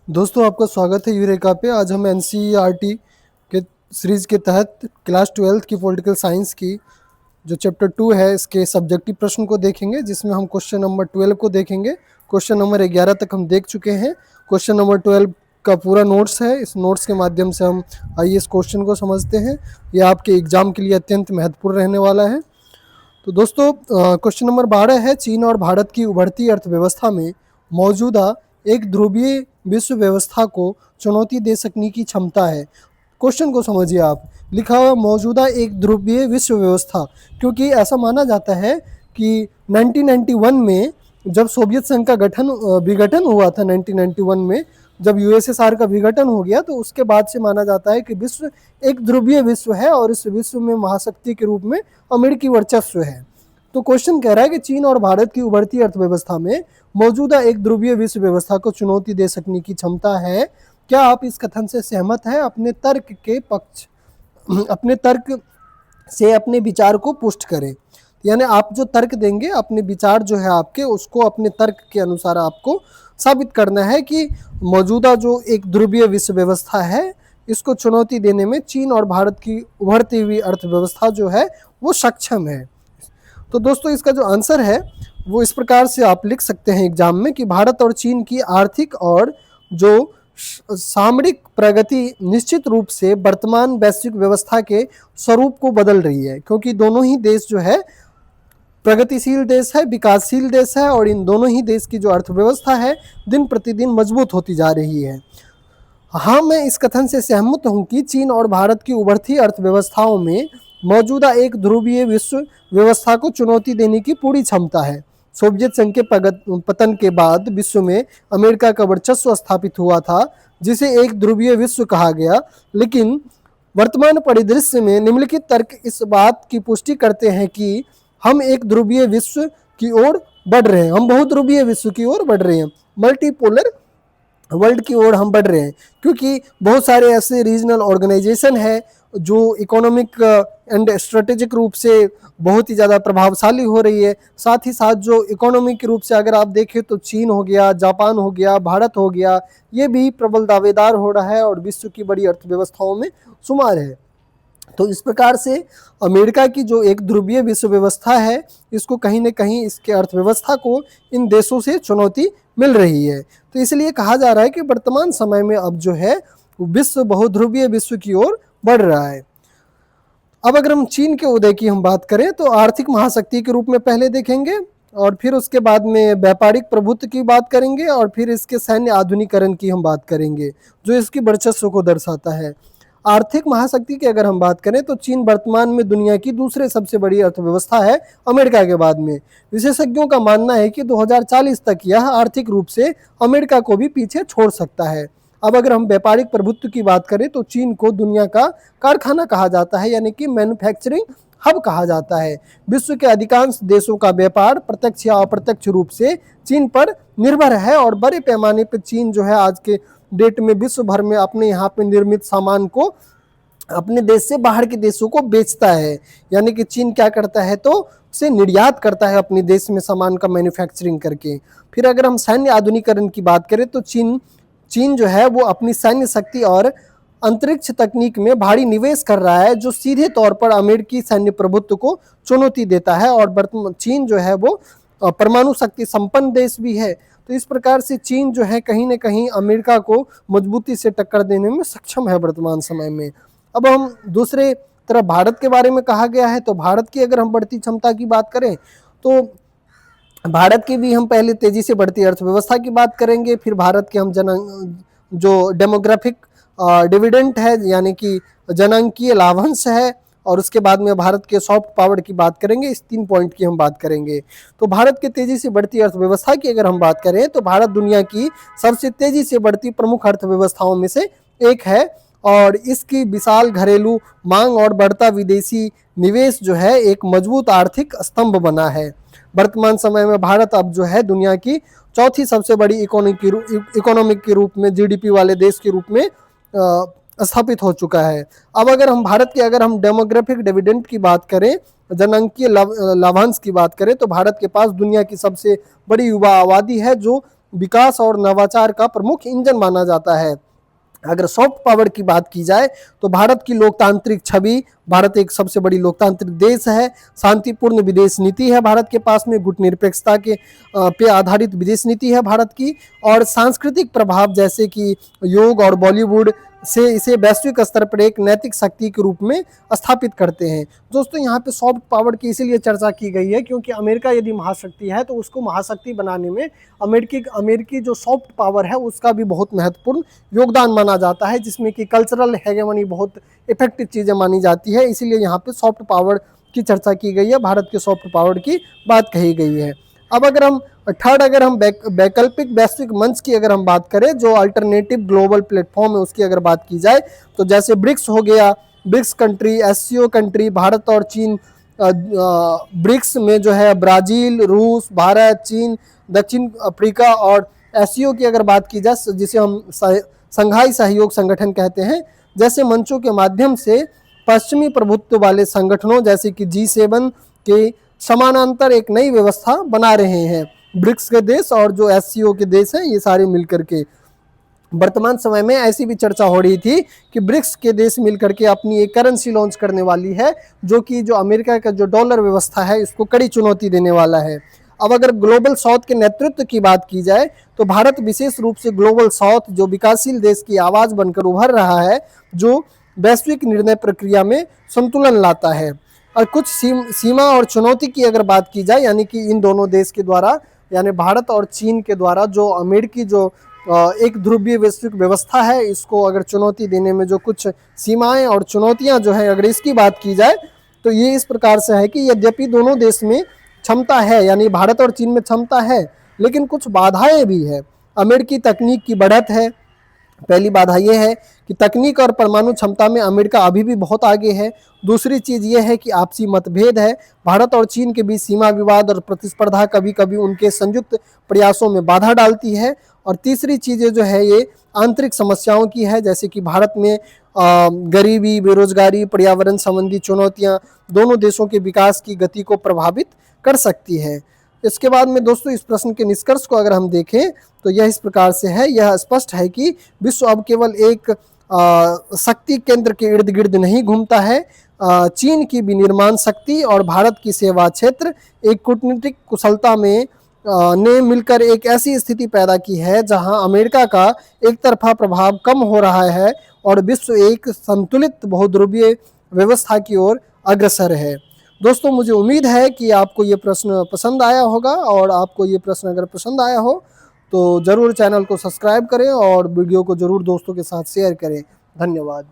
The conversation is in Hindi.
दोस्तों आपका स्वागत है यूरेका पे। आज हम एनसीईआरटी के सीरीज के तहत क्लास 12th की पॉलिटिकल साइंस की जो चैप्टर 2 है इसके सब्जेक्टिव प्रश्न को देखेंगे, जिसमें हम क्वेश्चन नंबर 12 को देखेंगे। क्वेश्चन नंबर 11 तक हम देख चुके हैं। क्वेश्चन नंबर 12 का पूरा नोट्स है। इस नोट्स के माध्यम से हम आइए इस क्वेश्चन को समझते हैं। यह आपके एग्जाम के लिए अत्यंत महत्वपूर्ण रहने वाला है। तो दोस्तों क्वेश्चन नंबर 12 है, चीन और भारत की उभरती अर्थव्यवस्था में मौजूदा एक ध्रुवीय विश्व व्यवस्था को चुनौती दे सकने की क्षमता है। क्वेश्चन को समझिए आप। लिखा हुआ मौजूदा एक ध्रुवीय विश्व व्यवस्था, क्योंकि ऐसा माना जाता है कि 1991 में जब सोवियत संघ का विघटन हुआ था, 1991 में जब यूएसएसआर का विघटन हो गया, तो उसके बाद से माना जाता है कि विश्व एक ध्रुवीय विश्व है और इस विश्व में महाशक्ति के रूप में अमेरिकी वर्चस्व है। तो क्वेश्चन कह रहा है कि चीन और भारत की उभरती अर्थव्यवस्था में मौजूदा एक ध्रुवीय विश्व व्यवस्था को चुनौती दे सकने की क्षमता है। क्या आप इस कथन से सहमत हैं? अपने तर्क से अपने विचार को पुष्ट करें। यानी आप जो तर्क देंगे, अपने विचार जो है आपके, उसको अपने तर्क के अनुसार आपको साबित करना है कि मौजूदा जो एक ध्रुवीय विश्व व्यवस्था है, इसको चुनौती देने में चीन और भारत की उभरती हुई अर्थव्यवस्था जो है वो सक्षम है। तो दोस्तों इसका जो आंसर है वो इस प्रकार से आप लिख सकते हैं एग्जाम में कि भारत और चीन की आर्थिक और जो सामरिक प्रगति निश्चित रूप से वर्तमान वैश्विक व्यवस्था के स्वरूप को बदल रही है, क्योंकि दोनों ही देश जो है प्रगतिशील देश है, विकासशील देश है, और इन दोनों ही देश की जो अर्थव्यवस्था है दिन प्रतिदिन मजबूत होती जा रही है। हाँ, मैं इस कथन से सहमत हूँ कि चीन और भारत की उभरती अर्थव्यवस्थाओं में मौजूदा एक ध्रुवीय विश्व व्यवस्था को चुनौती देने की पूरी क्षमता है। सोवियत संघ के पतन के बाद विश्व में अमेरिका का वर्चस्व स्थापित हुआ था, जिसे एक ध्रुवीय विश्व कहा गया। लेकिन वर्तमान परिदृश्य में निम्नलिखित तर्क इस बात की पुष्टि करते हैं कि हम एक ध्रुवीय विश्व की ओर बढ़ रहे हैं, हम बहुध्रुवीय विश्व की ओर बढ़ रहे हैं, मल्टीपोलर वर्ल्ड की ओर हम बढ़ रहे हैं, क्योंकि बहुत सारे ऐसे रीजनल ऑर्गेनाइजेशन है जो इकोनॉमिक एंड स्ट्रेटेजिक रूप से बहुत ही ज़्यादा प्रभावशाली हो रही है। साथ ही साथ जो इकोनॉमिक रूप से अगर आप देखें तो चीन हो गया, जापान हो गया, भारत हो गया, ये भी प्रबल दावेदार हो रहा है और विश्व की बड़ी अर्थव्यवस्थाओं में शुमार है। तो इस प्रकार से अमेरिका की जो एक ध्रुवीय विश्व व्यवस्था है, इसको कहीं न कहीं इसके अर्थव्यवस्था को इन देशों से चुनौती मिल रही है। तो इसलिए कहा जा रहा है कि वर्तमान समय में अब जो है विश्व बहुध्रुवीय विश्व की ओर बढ़ रहा है। अब अगर हम चीन के उदय की हम बात करें तो आर्थिक महाशक्ति के रूप में पहले देखेंगे, और फिर उसके बाद में व्यापारिक प्रभुत्व की बात करेंगे, और फिर इसके सैन्य आधुनिकीकरण की हम बात करेंगे जो इसकी वर्चस्व को दर्शाता है। आर्थिक महाशक्ति की अगर हम बात करें तो चीन वर्तमान में दुनिया की दूसरे सबसे बड़ी अर्थव्यवस्था है अमेरिका के बाद में। विशेषज्ञों का मानना है कि 2040 तक यह आर्थिक रूप से अमेरिका को भी पीछे छोड़ सकता है। अब अगर हम व्यापारिक प्रभुत्व की बात करें तो चीन को दुनिया का कारखाना कहा जाता है, यानी कि मैन्युफैक्चरिंग हब कहा जाता है। विश्व के अधिकांश देशों का व्यापार प्रत्यक्ष या अप्रत्यक्ष रूप से चीन पर निर्भर है, और बड़े पैमाने पर चीन जो है आज के डेट में विश्व भर में अपने यहाँ पे निर्मित सामान को अपने देश से बाहर के देशों को बेचता है। यानी कि चीन क्या करता है तो उसे निर्यात करता है अपने देश में सामान का मैन्युफैक्चरिंग करके। फिर अगर हम सैन्य आधुनिकीकरण की बात करें तो चीन जो है वो अपनी सैन्य शक्ति और अंतरिक्ष तकनीक में भारी निवेश कर रहा है, जो सीधे तौर पर अमेरिकी सैन्य प्रभुत्व को चुनौती देता है। और चीन जो है वो परमाणु शक्ति संपन्न देश भी है। तो इस प्रकार से चीन जो है कहीं न कहीं अमेरिका को मजबूती से टक्कर देने में सक्षम है वर्तमान समय में। अब हम दूसरे तरफ भारत के बारे में कहा गया है, तो भारत की अगर हम बढ़ती क्षमता की बात करें तो भारत की भी हम पहले तेजी से बढ़ती अर्थव्यवस्था की बात करेंगे, फिर भारत के हम जो डेमोग्राफिक डिविडेंड है यानी कि जनांकीय लाभांश है, और उसके बाद में भारत के सॉफ्ट पावर की बात करेंगे। इस 3 पॉइंट की हम बात करेंगे। तो भारत के तेजी से बढ़ती अर्थव्यवस्था की अगर हम बात करें तो भारत दुनिया की सबसे तेजी से बढ़ती प्रमुख अर्थव्यवस्थाओं में से एक है, और इसकी विशाल घरेलू मांग और बढ़ता विदेशी निवेश जो है एक मजबूत आर्थिक स्तंभ बना है। वर्तमान समय में भारत अब जो है दुनिया की चौथी सबसे बड़ी इकोनॉमिक के रूप में, जीडीपी वाले देश के रूप में स्थापित हो चुका है। अब अगर हम भारत के अगर हम डेमोग्राफिक डिविडेंड की बात करें, जनांकीय लाभांश की बात करें, तो भारत के पास दुनिया की सबसे बड़ी युवा आबादी है, जो विकास और नवाचार का प्रमुख इंजन माना जाता है। अगर सॉफ्ट पावर की बात की जाए तो भारत की लोकतांत्रिक छवि, भारत एक सबसे बड़ी लोकतांत्रिक देश है, शांतिपूर्ण विदेश नीति है भारत के पास में, गुटनिरपेक्षता के पे आधारित विदेश नीति है भारत की, और सांस्कृतिक प्रभाव जैसे कि योग और बॉलीवुड से इसे वैश्विक स्तर पर एक नैतिक शक्ति के रूप में स्थापित करते हैं। दोस्तों यहाँ पे सॉफ्ट पावर की इसीलिए चर्चा की गई है क्योंकि अमेरिका यदि महाशक्ति है तो उसको महाशक्ति बनाने में अमेरिकी जो सॉफ्ट पावर है उसका भी बहुत महत्वपूर्ण योगदान माना जाता है, जिसमें कि कल्चरल हेगेमनी बहुत इफेक्टिव चीज़ें मानी जाती है। इसीलिए यहाँ पे सॉफ्ट पावर की चर्चा की गई है, भारत के सॉफ्ट पावर की बात कही गई है। अब अगर हम वैकल्पिक वैश्विक मंच की अगर हम बात करें, जो अल्टरनेटिव ग्लोबल प्लेटफॉर्म है उसकी अगर बात की जाए तो जैसे ब्रिक्स हो गया, BRICS country, SCO country, Bharat और चीन, ब्रिक्स में जो है ब्राज़ील, रूस, भारत, चीन, दक्षिण अफ्रीका, और एससीओ की अगर बात की जाए जिसे हम संघाई सहयोग संगठन कहते हैं, जैसे मंचों के माध्यम से पश्चिमी प्रभुत्व वाले संगठनों जैसे कि G7 के समानांतर एक नई व्यवस्था बना रहे हैं ब्रिक्स के देश और जो एससीओ के देश हैं ये सारे मिलकर के। वर्तमान समय में ऐसी भी चर्चा हो रही थी कि ब्रिक्स के देश मिलकर के अपनी एक करेंसी लॉन्च करने वाली है, जो कि जो अमेरिका का जो डॉलर व्यवस्था है इसको कड़ी चुनौती देने वाला है। अब अगर ग्लोबल साउथ के नेतृत्व की बात की जाए तो भारत विशेष रूप से ग्लोबल साउथ जो विकासशील देश की आवाज़ बनकर उभर रहा है, जो वैश्विक निर्णय प्रक्रिया में संतुलन लाता है। और कुछ सीमा और चुनौती की अगर बात की जाए, यानी कि इन दोनों देश के द्वारा, यानी भारत और चीन के द्वारा जो अमेरिकी जो एक ध्रुवीय वैश्विक व्यवस्था है इसको अगर चुनौती देने में जो कुछ सीमाएं और चुनौतियां जो है अगर इसकी बात की जाए तो ये इस प्रकार से है कि यद्यपि दोनों देश में क्षमता है, यानी भारत और चीन में क्षमता है, लेकिन कुछ बाधाएं भी है। अमेरिकी तकनीक की बढ़त है, पहली बाधा यह है कि तकनीक और परमाणु क्षमता में अमेरिका अभी भी बहुत आगे है। दूसरी चीज़ यह है कि आपसी मतभेद है, भारत और चीन के बीच सीमा विवाद और प्रतिस्पर्धा कभी कभी उनके संयुक्त प्रयासों में बाधा डालती है। और तीसरी चीज़ें जो है ये आंतरिक समस्याओं की है, जैसे कि भारत में गरीबी, बेरोजगारी, पर्यावरण संबंधी चुनौतियाँ दोनों देशों के विकास की गति को प्रभावित कर सकती है। इसके बाद में दोस्तों इस प्रश्न के निष्कर्ष को अगर हम देखें तो यह इस प्रकार से है, यह स्पष्ट है कि विश्व अब केवल एक शक्ति केंद्र के इर्द गिर्द नहीं घूमता है। चीन की विनिर्माण शक्ति और भारत की सेवा क्षेत्र एक कूटनीतिक कुशलता में ने मिलकर एक ऐसी स्थिति पैदा की है जहां अमेरिका का एक तरफा प्रभाव कम हो रहा है और विश्व एक संतुलित बहुध्रुवीय व्यवस्था की ओर अग्रसर है। दोस्तों मुझे उम्मीद है कि आपको ये प्रश्न पसंद आया होगा, और आपको ये प्रश्न अगर पसंद आया हो तो ज़रूर चैनल को सब्सक्राइब करें और वीडियो को ज़रूर दोस्तों के साथ शेयर करें। धन्यवाद।